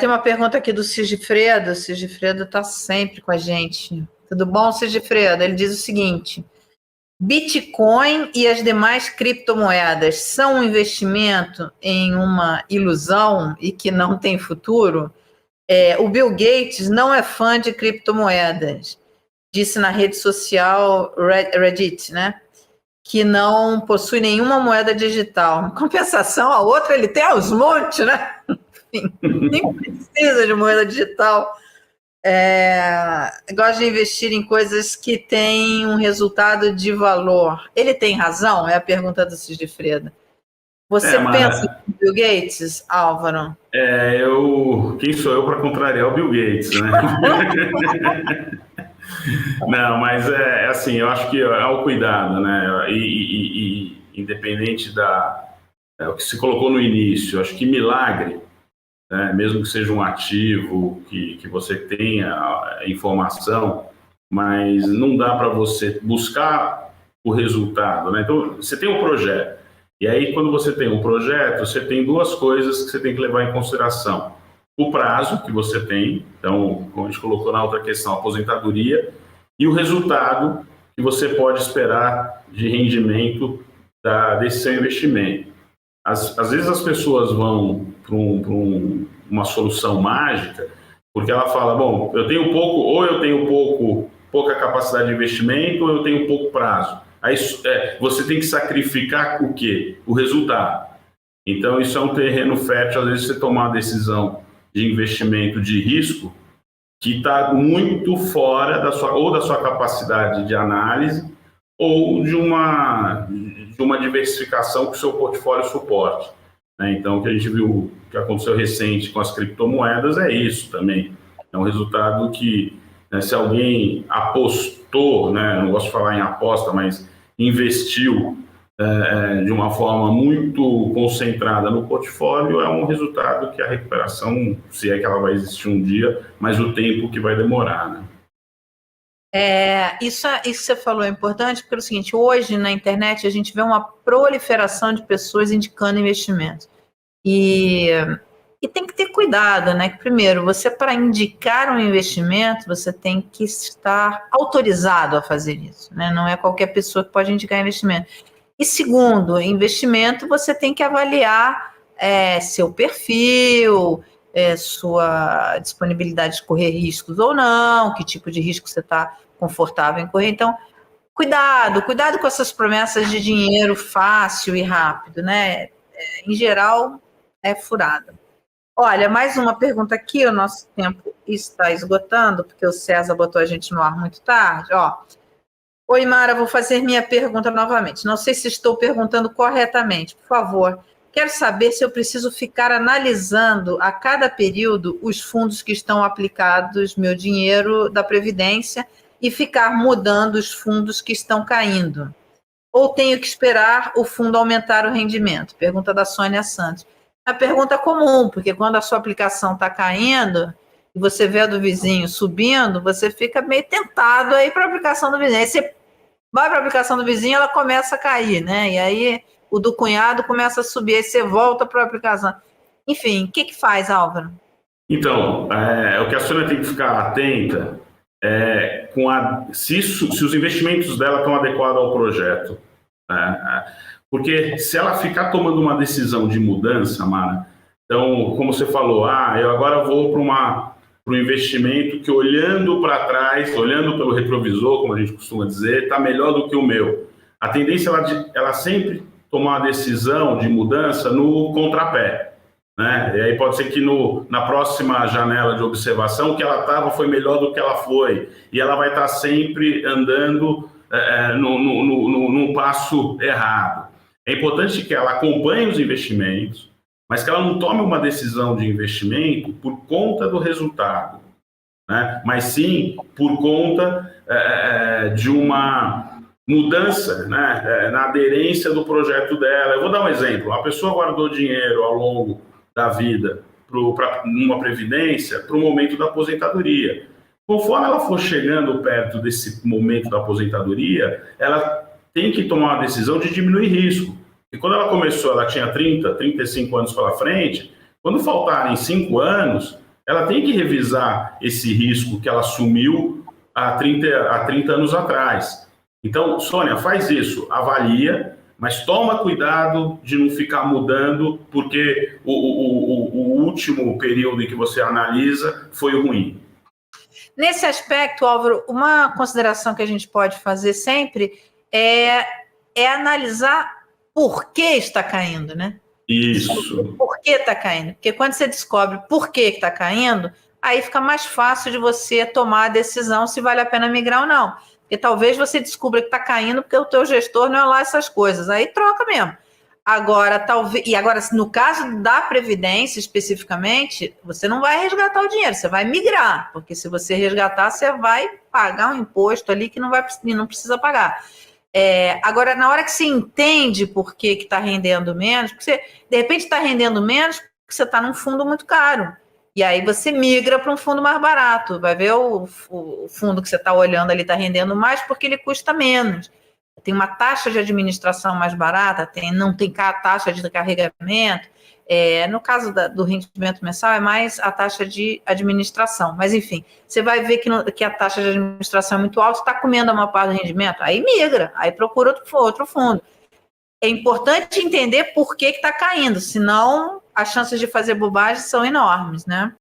tem uma pergunta aqui do Sigifredo. O Sigifredo está sempre com a gente. Tudo bom, Sigifredo? Ele diz o seguinte: Bitcoin e as demais criptomoedas são um investimento em uma ilusão e que não tem futuro? O Bill Gates não é fã de criptomoedas, disse na rede social Reddit, né? Que não possui nenhuma moeda digital. Em compensação, a outra ele tem aos montes, né? Enfim, nem precisa de moeda digital. Gosta de investir em coisas que têm um resultado de valor. Ele tem razão? É a pergunta do Sigifredo. Você pensa em Bill Gates, Álvaro? Quem sou eu para contrariar o Bill Gates, né? Não, mas assim, eu acho que é o cuidado, né? E independente o que se colocou no início, eu acho que milagre, né? Mesmo que seja um ativo, que você tenha informação, mas não dá para você buscar o resultado, né? Então, você tem um projeto, e aí quando você tem um projeto, você tem duas coisas que você tem que levar em consideração. O prazo que você tem, então, como a gente colocou na outra questão, a aposentadoria, e o resultado que você pode esperar de rendimento desse seu investimento. Às vezes as pessoas vão para uma solução mágica, porque ela fala, bom, eu tenho pouco, ou eu tenho pouca capacidade de investimento, ou eu tenho pouco prazo. Aí você tem que sacrificar o quê? O resultado. Então isso é um terreno fértil, às vezes você tomar uma decisão de investimento de risco que está muito fora da sua capacidade de análise ou de uma diversificação que o seu portfólio suporte, né? Então, o que a gente viu que aconteceu recente com as criptomoedas é isso também. É um resultado que, né, se alguém apostou, né, não gosto de falar em aposta, mas investiu de uma forma muito concentrada no portfólio, é um resultado que a recuperação, se é que ela vai existir um dia, mas o tempo que vai demorar, né? Isso que você falou é importante, porque é o seguinte, hoje na internet a gente vê uma proliferação de pessoas indicando investimentos. E tem que ter cuidado, né? Que primeiro, você para indicar um investimento, você tem que estar autorizado a fazer isso, né? Não é qualquer pessoa que pode indicar investimento. E segundo, investimento, você tem que avaliar seu perfil, sua disponibilidade de correr riscos ou não, que tipo de risco você está confortável em correr. Então, cuidado com essas promessas de dinheiro fácil e rápido, né? Em geral, é furada. Olha, mais uma pergunta aqui, o nosso tempo está esgotando, porque o César botou a gente no ar muito tarde, ó. Oi, Mara, vou fazer minha pergunta novamente. Não sei se estou perguntando corretamente. Por favor, quero saber se eu preciso ficar analisando a cada período os fundos que estão aplicados, meu dinheiro da Previdência, e ficar mudando os fundos que estão caindo. Ou tenho que esperar o fundo aumentar o rendimento? Pergunta da Sônia Santos. É uma pergunta comum, porque quando a sua aplicação está caindo e você vê a do vizinho subindo, você fica meio tentado aí para a aplicação do vizinho. Aí você vai para a aplicação do vizinho, ela começa a cair, né? E aí o do cunhado começa a subir, aí você volta para a aplicação. Enfim, o que faz, Álvaro? Então, o que a Sônia tem que ficar atenta se os investimentos dela estão adequados ao projeto. Porque se ela ficar tomando uma decisão de mudança, Mara, então, como você falou, eu agora vou para um investimento que, olhando para trás, olhando pelo retrovisor, como a gente costuma dizer, está melhor do que o meu. A tendência é ela sempre tomar uma decisão de mudança no contrapé, né? E aí pode ser que na próxima janela de observação, o que ela estava foi melhor do que ela foi, e ela vai estar sempre andando num passo errado. É importante que ela acompanhe os investimentos, mas que ela não tome uma decisão de investimento por conta do resultado, né? Mas sim por conta de uma mudança, né, na aderência do projeto dela. Eu vou dar um exemplo. A pessoa guardou dinheiro ao longo da vida para uma previdência para o momento da aposentadoria. Conforme ela for chegando perto desse momento da aposentadoria, ela tem que tomar uma decisão de diminuir risco. E quando ela começou, ela tinha 30, 35 anos pela frente. Quando faltarem 5 anos, ela tem que revisar esse risco que ela assumiu há 30 anos atrás. Então, Sônia, faz isso, avalia, mas toma cuidado de não ficar mudando, porque o último período em que você analisa foi ruim. Nesse aspecto, Álvaro, uma consideração que a gente pode fazer sempre é analisar por que está caindo, né? Isso. Por que está caindo? Porque quando você descobre por que está caindo, aí fica mais fácil de você tomar a decisão se vale a pena migrar ou não. Porque talvez você descubra que está caindo porque o teu gestor não é lá essas coisas. Aí troca mesmo. Agora, talvez. E agora, no caso da Previdência, especificamente, você não vai resgatar o dinheiro, você vai migrar. Porque se você resgatar, você vai pagar um imposto ali que não precisa pagar. Agora, na hora que você entende por que está rendendo menos, porque você, de repente, está rendendo menos porque você está num fundo muito caro. E aí você migra para um fundo mais barato. Vai ver o fundo que você está olhando ali está rendendo mais porque ele custa menos. Tem uma taxa de administração mais barata, não tem taxa de carregamento. No caso do rendimento mensal, é mais a taxa de administração. Mas, enfim, você vai ver que a taxa de administração é muito alta, está comendo a maior parte do rendimento, aí migra, aí procura outro fundo. É importante entender por que está caindo, senão as chances de fazer bobagem são enormes, né?